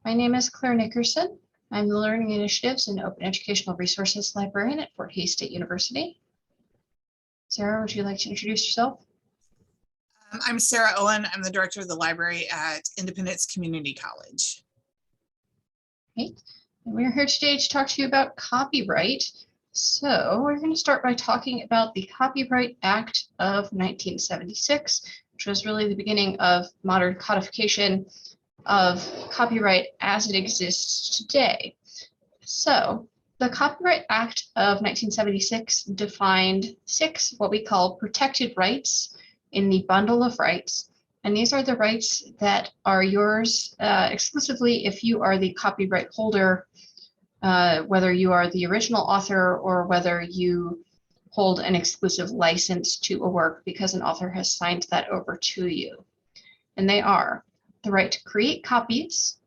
My name is Claire Nickerson. I'm the Learning Initiatives and Open Educational Resources Librarian at Fort Hays State University. Sarah, would you like to introduce yourself? I'm Sarah Owen. I'm the director of the library at Independence Community College. Great. And we're here today to talk to you about copyright. So we're going to start by talking about the Copyright Act of 1976, which was really the beginning of modern codification of copyright as it exists today. So the Copyright Act of 1976 defined 6 what we call protected rights in the bundle of rights. And these are the rights that are yours exclusively if you are the copyright holder, whether you are the original author or whether you hold an exclusive license to a work because an author has signed that over to you. And they are the right to create copies,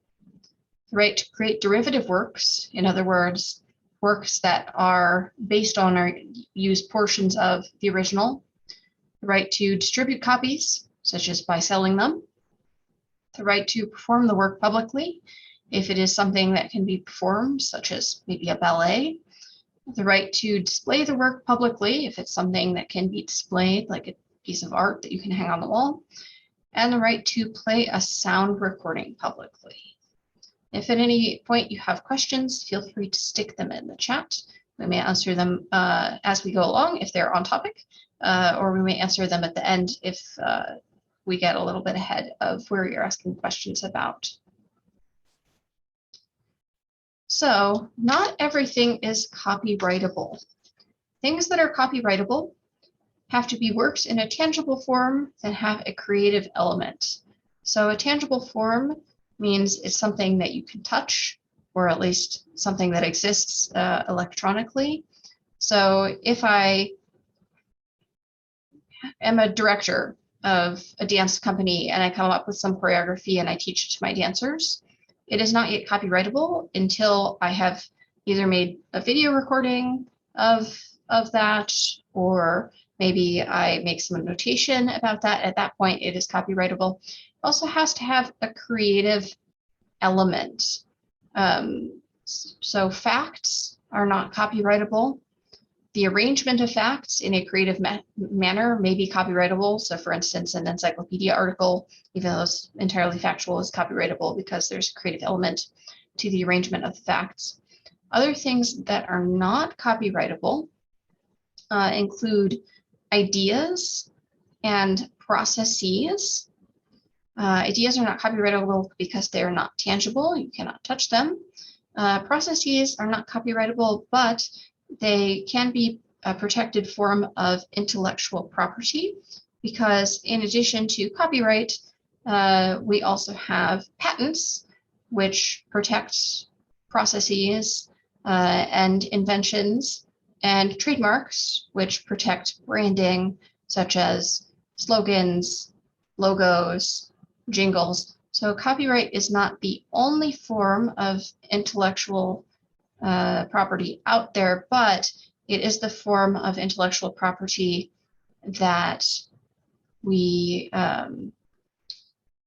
the right to create derivative works, in other words, works that are based on or use portions of the original, the right to distribute copies, such as by selling them, the right to perform the work publicly, if it is something that can be performed, such as maybe a ballet, the right to display the work publicly, if it's something that can be displayed, like a piece of art that you can hang on the wall, and the right to play a sound recording publicly. If at any point you have questions, feel free to stick them in the chat. We may answer them as we go along if they're on topic, or we may answer them at the end if we get a little bit ahead of where you're asking questions about. So not everything is copyrightable. Things that are copyrightable have to be works in a tangible form that have a creative element. So a tangible form means it's something that you can touch, or at least something that exists electronically. So if I am a director of a dance company and I come up with some choreography and I teach it to my dancers, it is not yet copyrightable until I have either made a video recording of that, or maybe I make some notation about that. At that point, it is copyrightable. It also has to have a creative element. So facts are not copyrightable. The arrangement of facts in a creative manner may be copyrightable. So for instance, an encyclopedia article, even though it's entirely factual, is copyrightable because there's a creative element to the arrangement of the facts. Other things that are not copyrightable include ideas and processes. Ideas are not copyrightable because they are not tangible. You cannot touch them. Processes are not copyrightable, but they can be a protected form of intellectual property because in addition to copyright, we also have patents, which protect processes and inventions, and trademarks, which protect branding, such as slogans, logos, jingles. So copyright is not the only form of intellectual property out there, but it is the form of intellectual property that we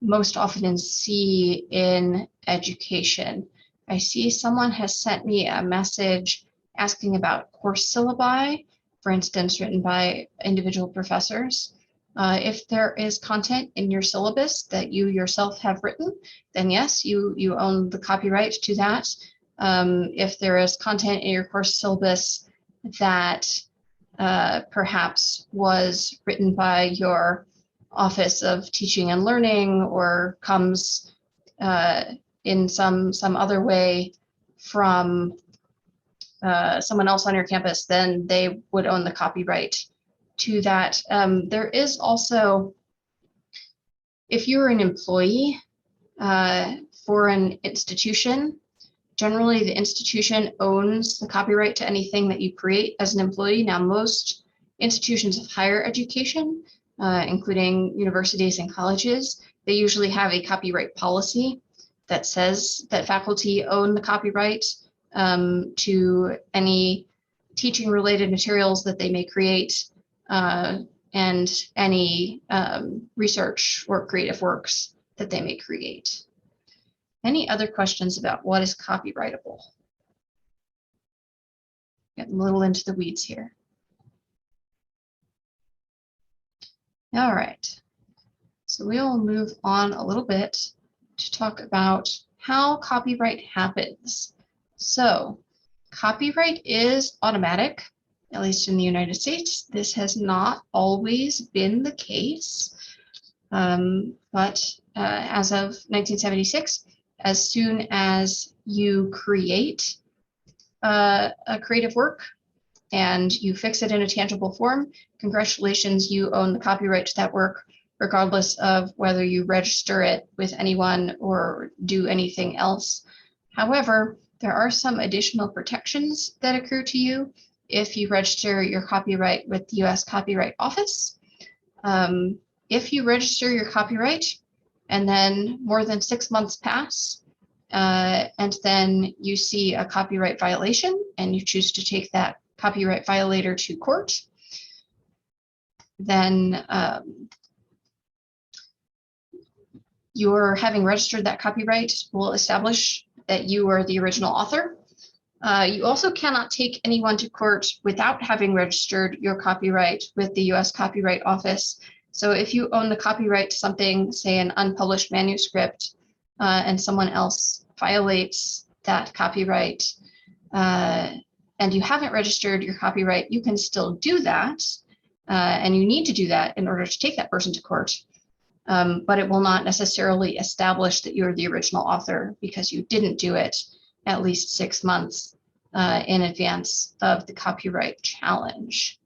most often see in education. I see someone has sent me a message asking about course syllabi, for instance, written by individual professors. If there is content in your syllabus that you yourself have written, then yes, you own the copyright to that. If there is content in your course syllabus that perhaps was written by your Office of Teaching and Learning or comes in some other way from someone else on your campus, then they would own the copyright to that. There is also, if you're an employee for an institution, generally the institution owns the copyright to anything that you create as an employee. Now, most institutions of higher education, including universities and colleges, they usually have a copyright policy that says that faculty own the copyright to any teaching related materials that they may create and any research or creative works that they may create. Any other questions about what is copyrightable? Getting a little into the weeds here. All right, so we'll move on a little bit to talk about how copyright happens. So copyright is automatic, at least in the United States. This has not always been the case, but as of 1976, as soon as you create a creative work and you fix it in a tangible form, congratulations, you own the copyright to that work, regardless of whether you register it with anyone or do anything else. However, there are some additional protections that accrue to you if you register your copyright with the US Copyright Office. If you register your copyright and then more than 6 months pass, and then you see a copyright violation and you choose to take that copyright violator to court, then your having registered that copyright will establish that you are the original author. You also cannot take anyone to court without having registered your copyright with the US Copyright Office. So if you own the copyright to something, say an unpublished manuscript, and someone else violates that copyright, and you haven't registered your copyright, you can still do that, and you need to do that in order to take that person to court. But it will not necessarily establish that you're the original author because you didn't do it at least 6 months in advance of the copyright challenge.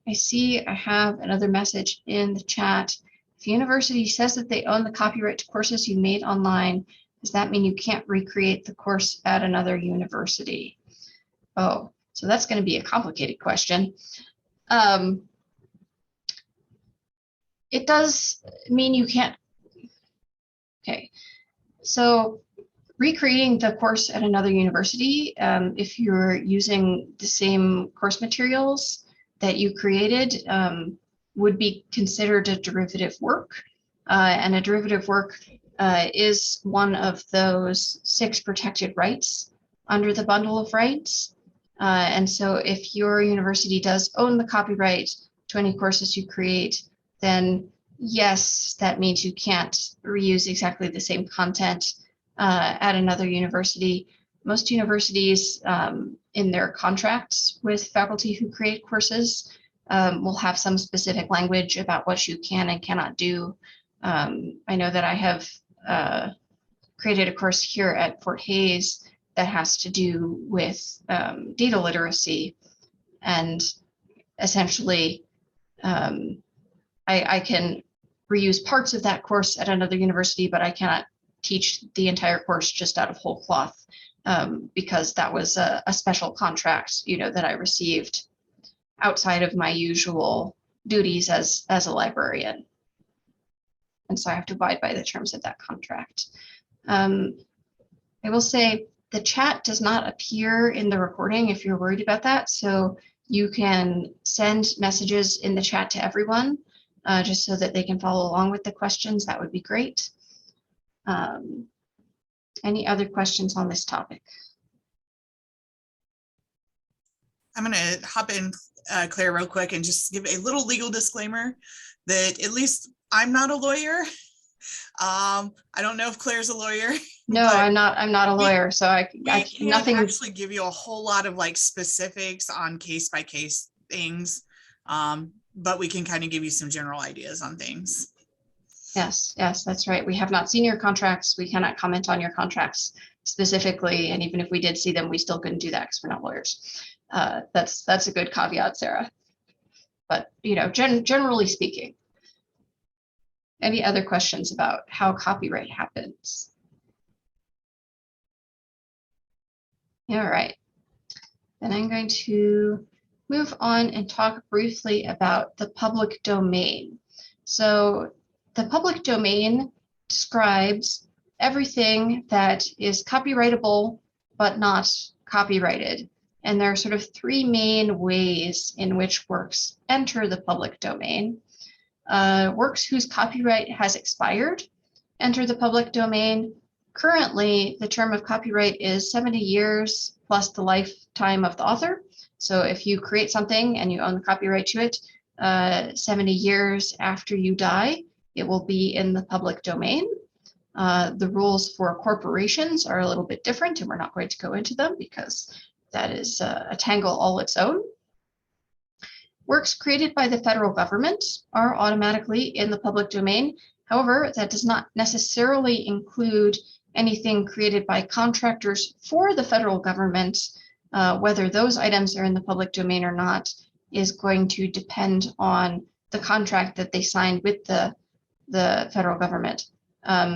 I see I have another message in the chat. If a university says that they own the copyright to courses you made online, does that mean you can't recreate the course at another university? Oh, so that's going to be a complicated question. It does mean you can't. Okay, so recreating the course at another university, if you're using the same course materials that you created, would be considered a derivative work. And a derivative work is one of those 6 protected rights under the bundle of rights. And so if your university does own the copyright to any courses you create, then yes, that means you can't reuse exactly the same content at another university. Most universities in their contracts with faculty who create courses will have some specific language about what you can and cannot do. I know that I have created a course here at Fort Hays that has to do with data literacy, and essentially I can reuse parts of that course at another university, but I cannot teach the entire course just out of whole cloth because that was a special contract, that I received outside of my usual duties as a librarian. And so I have to abide by the terms of that contract. I will say the chat does not appear in the recording if you're worried about that. So you can send messages in the chat to everyone just so that they can follow along with the questions. That would be great. Any other questions on this topic? I'm going to hop in, Claire, real quick and just give a little legal disclaimer that at least I'm not a lawyer. I don't know if Claire's a lawyer. No, I'm not a lawyer, so I can't actually give you a whole lot of specifics on case by case things, but we can kind of give you some general ideas on things. Yes, that's right. We have not seen your contracts. We cannot comment on your contracts specifically, and even if we did see them, we still couldn't do that because we're not lawyers. That's a good caveat, Sarah. But generally speaking, any other questions about how copyright happens? All right, then I'm going to move on and talk briefly about the public domain. So the public domain describes everything that is copyrightable but not copyrighted. And there are sort of 3 main ways in which works enter the public domain. Works whose copyright has expired enter the public domain. Currently, the term of copyright is 70 years plus the lifetime of the author. So if you create something and you own the copyright to it, 70 years after you die, it will be in the public domain. The rules for corporations are a little bit different, and we're not going to go into them because that is a tangle all its own. Works created by the federal government are automatically in the public domain. However, that does not necessarily include anything created by contractors for the federal government. Whether those items are in the public domain or not is going to depend on the contract that they signed with the federal government.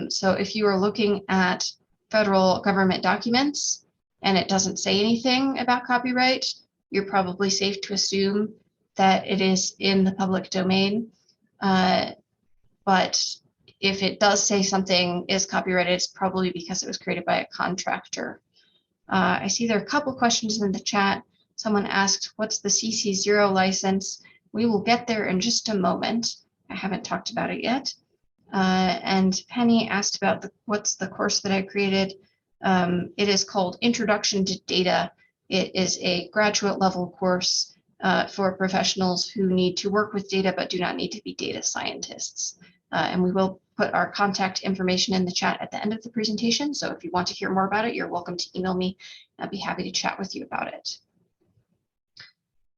So if you are looking at federal government documents and it doesn't say anything about copyright, you're probably safe to assume that it is in the public domain. But if it does say something is copyrighted, it's probably because it was created by a contractor. I see there are a couple questions in the chat. Someone asked, what's the CC0 license? We will get there in just a moment. I haven't talked about it yet. And Penny asked about what's the course that I created. It is called Introduction to Data. It is a graduate level course for professionals who need to work with data but do not need to be data scientists. And we will put our contact information in the chat at the end of the presentation. So if you want to hear more about it, you're welcome to email me. I'd be happy to chat with you about it.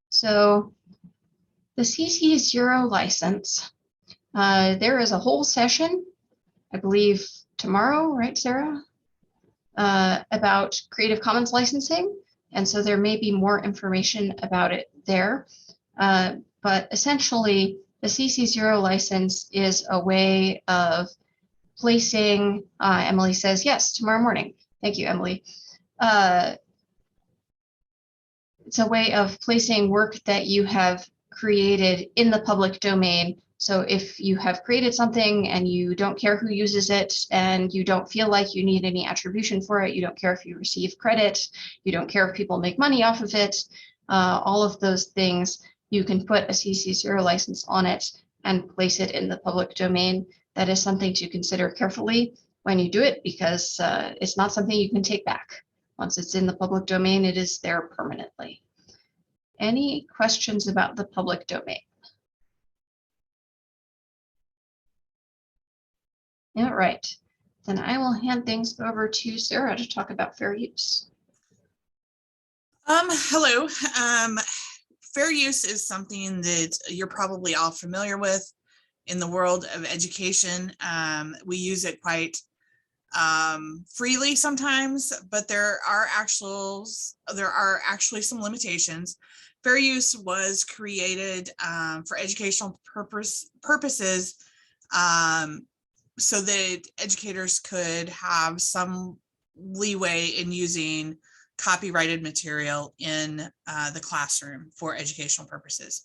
So the CC0 license, there is a whole session, I believe tomorrow, right, Sarah? About Creative Commons licensing. And so there may be more information about it there. But essentially, the CC0 license is a way of placing, Emily says, yes, tomorrow morning. Thank you, Emily. It's a way of placing work that you have created in the public domain. So if you have created something and you don't care who uses it and you don't feel like you need any attribution for it, you don't care if you receive credit, you don't care if people make money off of it, all of those things, you can put a CC0 license on it and place it in the public domain. That is something to consider carefully when you do it because it's not something you can take back. Once it's in the public domain, it is there permanently. Any questions about the public domain? All right, then I will hand things over to Sarah to talk about fair use. Hello. Fair use is something that you're probably all familiar with in the world of education. We use it quite freely sometimes, but there are actually some limitations. Fair use was created for educational purposes so that educators could have some leeway in using copyrighted material in the classroom for educational purposes.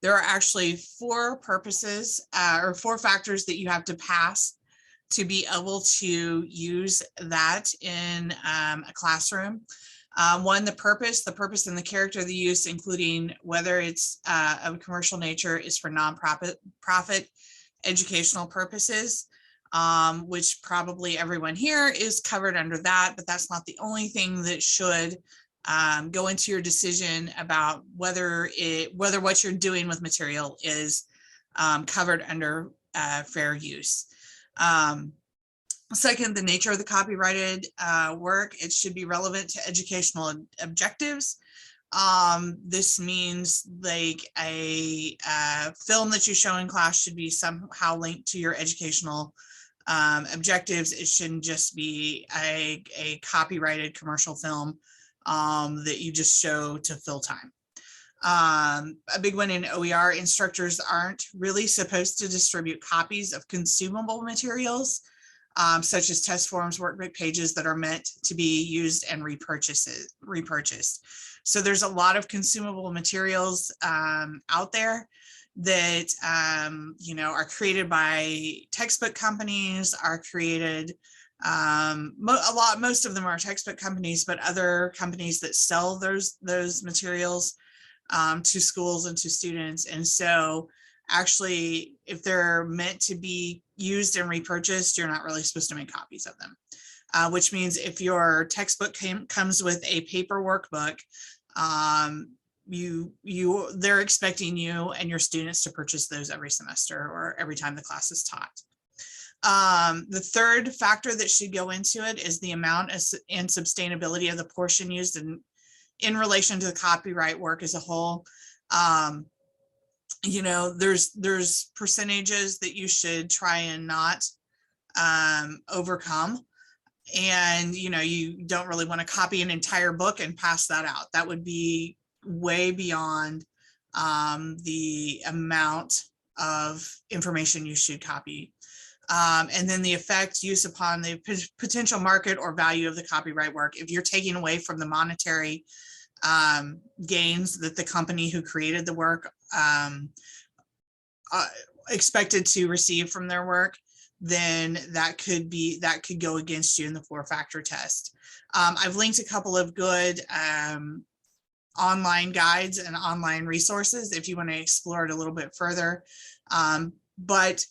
There are actually four purposes or four factors that you have to pass to be able to use that in a classroom. One, the purpose and the character of the use, including whether it's of a commercial nature, is for nonprofit educational purposes, which probably everyone here is covered under that, but that's not the only thing that should go into your decision about whether what you're doing with material is covered under fair use. Second, the nature of the copyrighted work. It should be relevant to educational objectives. This means like a film that you show in class should be somehow linked to your educational objectives. It shouldn't just be a copyrighted commercial film that you just show to fill time. A big one in OER, instructors aren't really supposed to distribute copies of consumable materials, such as test forms, workbook pages that are meant to be used and repurchased. So there's a lot of consumable materials out there that are created by textbook companies, are created most of them are textbook companies, but other companies that sell those materials to schools and to students. And so actually, if they're meant to be used and repurchased, you're not really supposed to make copies of them. which means if your textbook comes with a paper workbook, they're expecting you and your students to purchase those every semester or every time the class is taught. The third factor that should go into it is the amount and sustainability of the portion used in relation to the copyright work as a whole. You know, there's percentages that you should try and not overcome. And, you know, you don't really want to copy an entire book and pass that out. That would be way beyond the amount of information you should copy. And then the effect, use upon the potential market or value of the copyright work. If you're taking away from the monetary gains that the company who created the work expected to receive from their work, then that could go against you in the 4-factor test. I've linked a couple of good online guides and online resources if you want to explore it a little bit further. But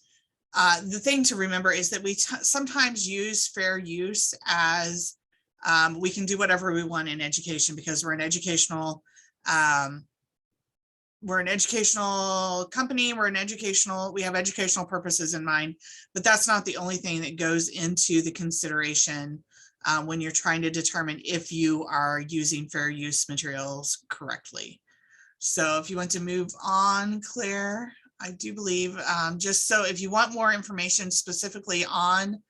the thing to remember is that we sometimes use fair use as we can do whatever we want in education because we're an educational company, we have educational purposes in mind, but that's not the only thing that goes into the consideration when you're trying to determine if you are using fair use materials correctly. So if you want to move on, Claire, I do believe, just so if you want more information specifically on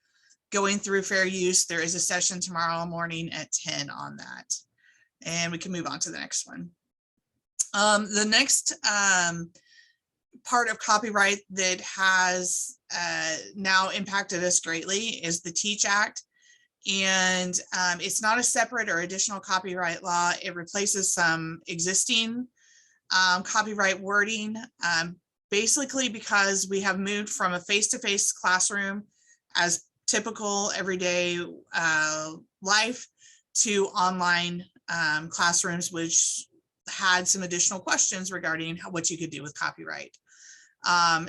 going through fair use, there is a session tomorrow morning at 10 on that. And we can move on to the next one. The next part of copyright that has now impacted us greatly is the TEACH Act. And it's not a separate or additional copyright law. It replaces some existing copyright wording, basically because we have moved from a face-to-face classroom as typical everyday life to online classrooms, which had some additional questions regarding what you could do with copyright.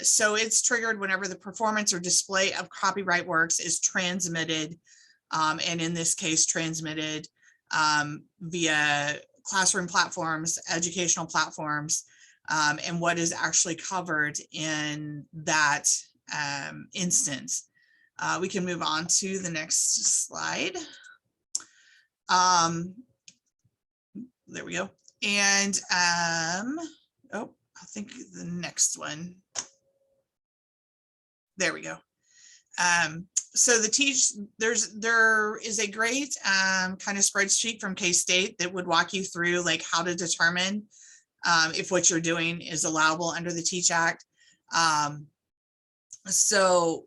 So it's triggered whenever the performance or display of copyright works is transmitted, and in this case, transmitted via classroom platforms, educational platforms, and what is actually covered in that instance. We can move on to the next slide. There we go. And I think the next one. There we go. So the TEACH, there is a great kind of spreadsheet from K-State that would walk you through like how to determine if what you're doing is allowable under the TEACH Act. So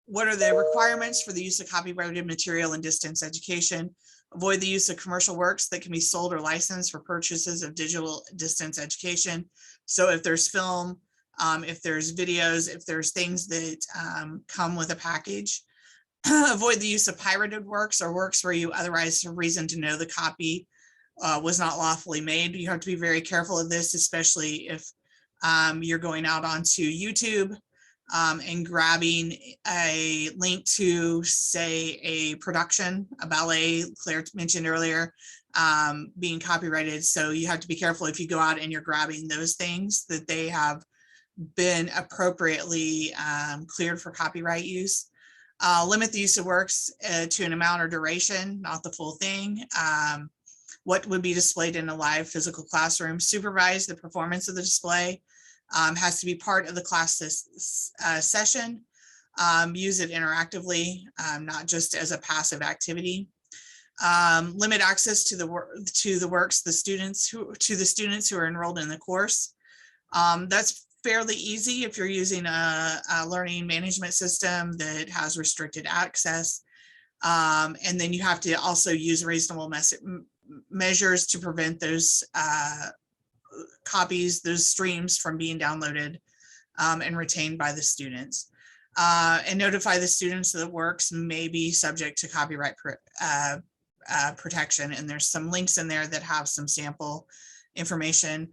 what are the requirements for the use of copyrighted material in distance education? Avoid the use of commercial works that can be sold or licensed for purchases of digital distance education. So if there's film, if there's videos, if there's things that come with a package. Avoid the use of pirated works or works where you otherwise have reason to know the copy was not lawfully made. You have to be very careful of this, especially if you're going out onto YouTube and grabbing a link to, say, a production, a ballet, Claire mentioned earlier, being copyrighted. So you have to be careful if you go out and you're grabbing those things that they have been appropriately cleared for copyright use. Limit the use of works to an amount or duration, not the full thing. What would be displayed in a live physical classroom. Supervise the performance of the display. Has to be part of the class session. Use it interactively, not just as a passive activity. Limit access to the works to the students who are enrolled in the course. That's fairly easy if you're using a learning management system that has restricted access. And then you have to also use reasonable measures to prevent those copies, those streams from being downloaded and retained by the students. And notify the students that the works may be subject to copyright protection. And there's some links in there that have some sample information.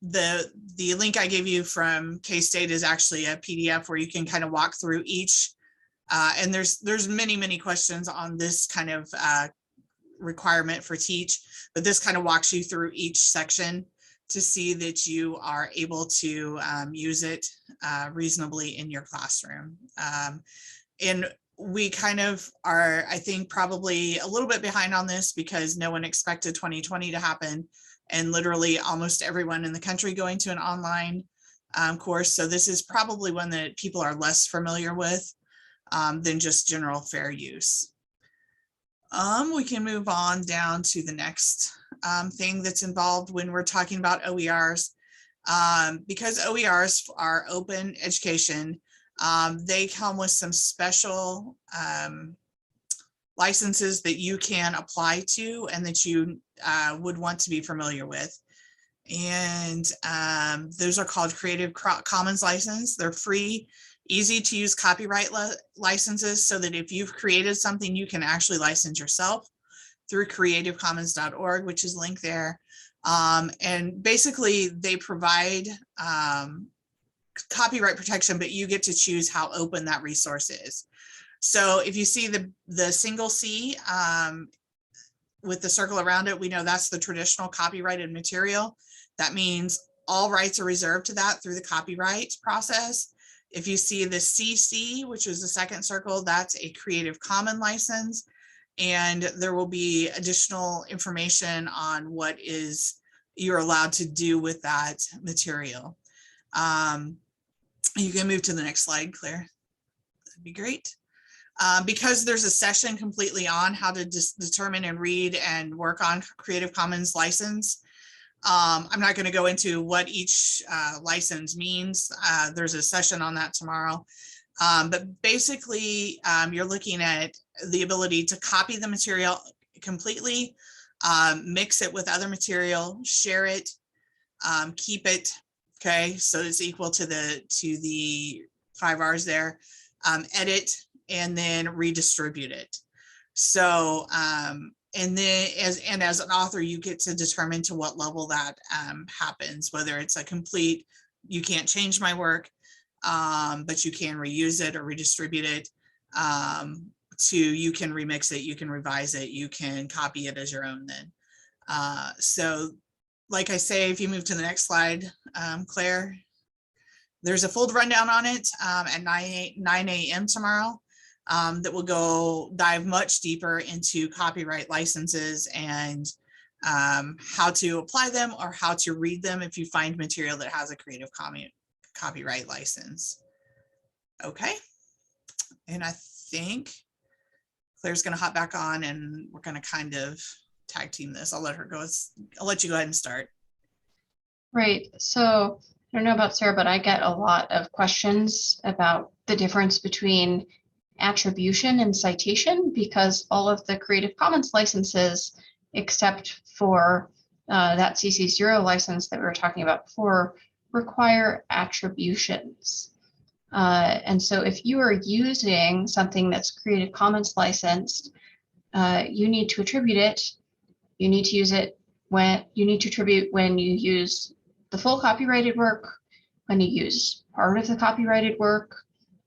The link I gave you from K-State is actually a PDF where you can kind of walk through each And there's many questions on this kind of requirement for Teach, but this kind of walks you through each section to see that you are able to use it reasonably in your classroom. And we kind of are, I think, probably a little bit behind on this because no one expected 2020 to happen, and literally almost everyone in the country going to an online course. So this is probably one that people are less familiar with than just general fair use. We can move on down to the next thing that's involved when we're talking about OERs. Because OERs are open education, they come with some special licenses that you can apply to and that you would want to be familiar with. And those are called Creative Commons license. They're free, easy to use copyright licenses, so that if you've created something, you can actually license yourself through creativecommons.org, which is linked there. And basically they provide copyright protection, but you get to choose how open that resource is. So if you see the single C with the circle around it, we know that's the traditional copyrighted material. That means all rights are reserved to that through the copyright process. If you see the CC, which is the second circle, that's a Creative Commons license. And there will be additional information on what you're allowed to do with that material. You can move to the next slide, Claire. That'd be great. Because there's a session completely on how to determine and read and work on Creative Commons license. I'm not going to go into what each license means. There's a session on that tomorrow. But basically, you're looking at the ability to copy the material completely, mix it with other material, share it, keep it. Okay, so it's equal to the 5 R's there. Edit and then redistribute it. So and then as an author, you get to determine to what level that happens, whether it's a complete, you can't change my work, but you can reuse it or redistribute it, to you can remix it, you can revise it, you can copy it as your own then. So like I say, if you move to the next slide, Claire, there's a full rundown on it at 9 a.m. tomorrow. That will dive much deeper into copyright licenses and how to apply them or how to read them if you find material that has a Creative Commons copyright license. Okay, and I think Claire's going to hop back on and we're going to kind of tag team this. I'll let her go. I'll let you go ahead and start. Right. So I don't know about Sarah, but I get a lot of questions about the difference between attribution and citation, because all of the Creative Commons licenses, except for that CC0 license that we were talking about before, require attributions. And so if you are using something that's Creative Commons licensed, you need to attribute it. You need to use it when you need to attribute when you use the full copyrighted work, when you use part of the copyrighted work,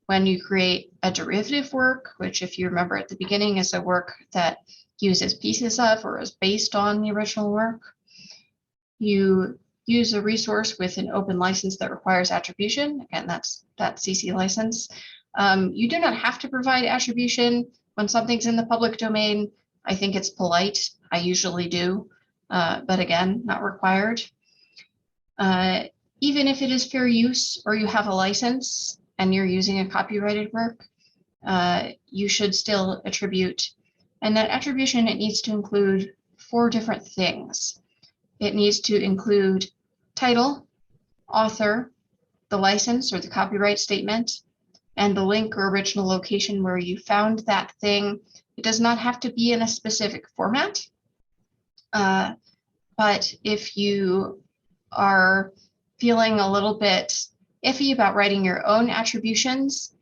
when you create a derivative work, which if you remember at the beginning is a work that uses pieces of or is based on the original work. You use a resource with an open license that requires attribution. Again, that's that CC license. You do not have to provide attribution when something's in the public domain. I think it's polite. I usually do, but again, not required. Even if it is fair use or you have a license and you're using a copyrighted work, you should still attribute. And that attribution, it needs to include 4 different things. It needs to include title, author, the license or the copyright statement, and the link or original location where you found that thing. It does not have to be in a specific format. But if you are feeling a little bit iffy about writing your own attributions,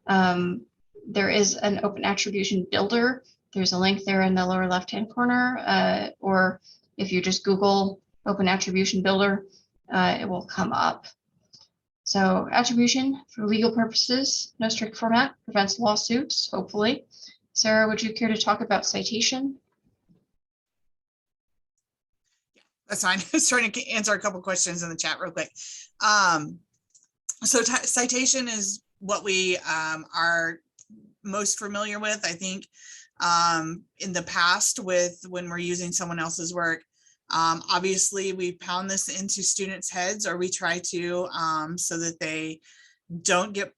there is an open attribution builder. There's a link there in the lower left-hand corner, or if you just Google open attribution builder, it will come up. So attribution for legal purposes, no strict format, prevents lawsuits, hopefully. Sarah, would you care to talk about citation? That's fine. I was trying to answer a couple questions in the chat real quick. So citation is what we are most familiar with, I think, in the past with when we're using someone else's work. Obviously, we pound this into students' heads, or we try to, so that they don't get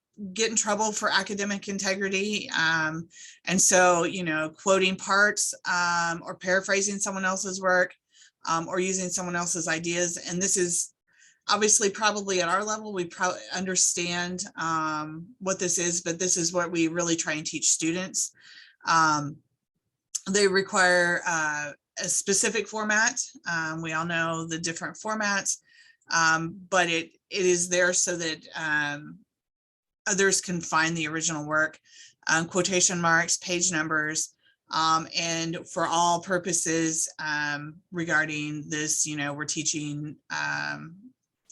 in trouble for academic integrity. And so, you know, quoting parts or paraphrasing someone else's work or using someone else's ideas. And this is obviously probably at our level, we probably understand what this is, but this is what we really try and teach students. They require a specific format. We all know the different formats, but it is there so that others can find the original work, quotation marks, page numbers, and for all purposes regarding this, you know, we're teaching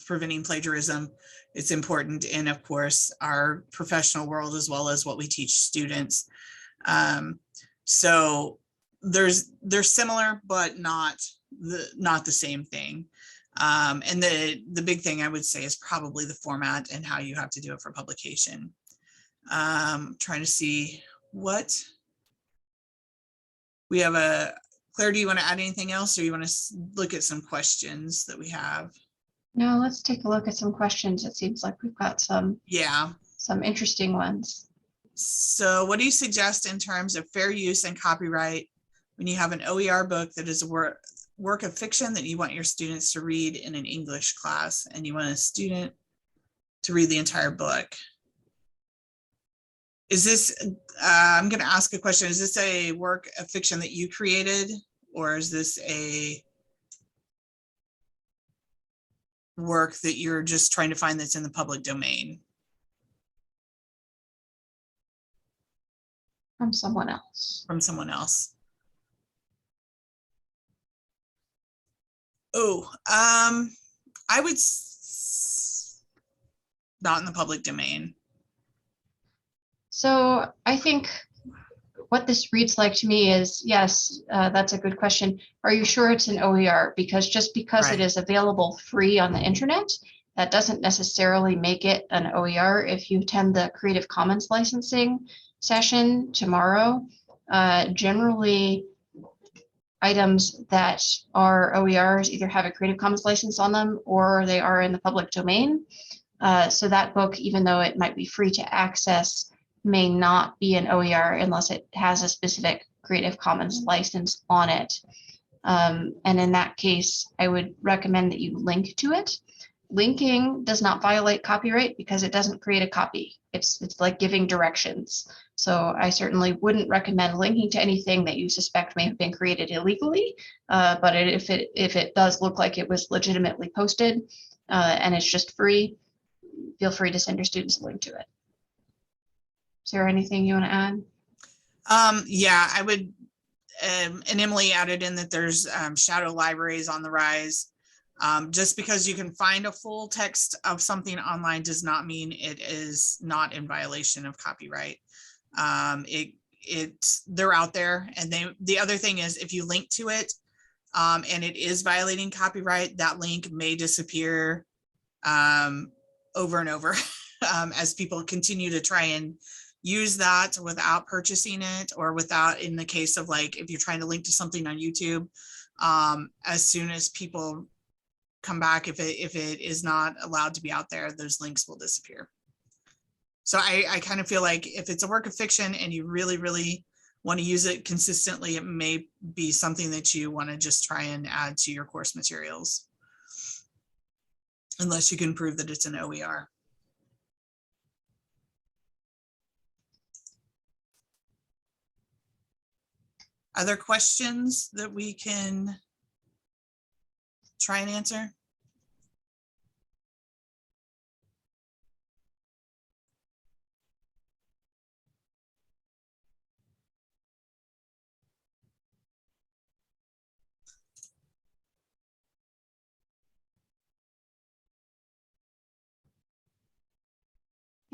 preventing plagiarism. It's important in, of course, our professional world as well as what we teach students. So they're similar, but not the same thing. And the big thing I would say is probably the format and how you have to do it for publication. Trying to see what we have. Claire, do you want to add anything else, or you want to look at some questions that we have? No, let's take a look at some questions. It seems like we've got some interesting ones. So what do you suggest in terms of fair use and copyright when you have an OER book that is a work of fiction that you want your students to read in an English class, and you want a student to read the entire book? Is this, I'm going to ask a question. Is this a work of fiction that you created, or is this a work that you're just trying to find that's in the public domain? From someone else. From someone else. Oh, I would not in the public domain. So I think what this reads like to me is, yes, that's a good question. Are you sure it's an OER? Because just because it is available free on the internet, that doesn't necessarily make it an OER. If you attend the Creative Commons licensing session tomorrow, generally items that are OERs either have a Creative Commons license on them or they are in the public domain. So that book, even though it might be free to access, may not be an OER unless it has a specific Creative Commons license on it. And in that case, I would recommend that you link to it. Linking does not violate copyright because it doesn't create a copy. It's like giving directions. So I certainly wouldn't recommend linking to anything that you suspect may have been created illegally. But if it does look like it was legitimately posted and it's just free, feel free to send your students a link to it. Is there anything you want to add? Yeah, I would, and Emily added in that there's shadow libraries on the rise. Just because you can find a full text of something online does not mean it is not in violation of copyright. They're out there, and the other thing is, if you link to it and it is violating copyright, that link may disappear over and over as people continue to try and use that without purchasing it, or without, in the case of like, if you're trying to link to something on YouTube, as soon as people come back, if it is not allowed to be out there, those links will disappear. So I kind of feel like if it's a work of fiction and you really, really want to use it consistently, it may be something that you want to just try and add to your course materials, unless you can prove that it's an OER. Other questions that we can try and answer?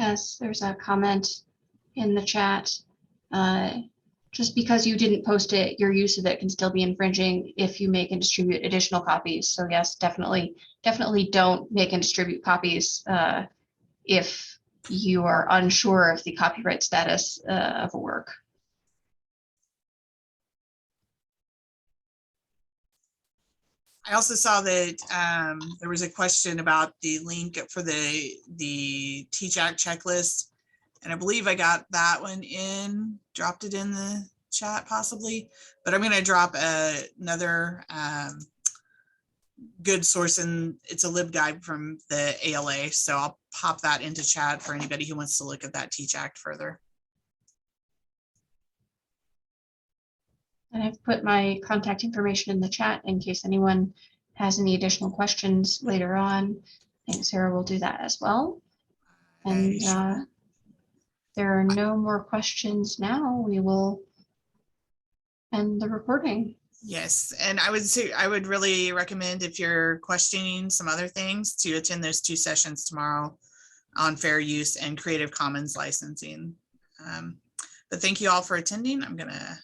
Yes, there's a comment in the chat. Just because you didn't post it, your use of it can still be infringing if you make and distribute additional copies. So yes, definitely don't make and distribute copies if you are unsure of the copyright status of a work. I also saw that there was a question about the link for the TCHAC checklist. And I believe I got that one dropped it in the chat possibly, but I'm going to drop another good source, and it's a LibGuide from the ALA. So I'll pop that into chat for anybody who wants to look at that TCHAC further. And I've put my contact information in the chat in case anyone has any additional questions later on. I think Sarah will do that as well. And there are no more questions now. We will end the recording. Yes, and I would really recommend, if you're questioning some other things, to attend those 2 sessions tomorrow on fair use and Creative Commons licensing. But thank you all for attending. I'm gonna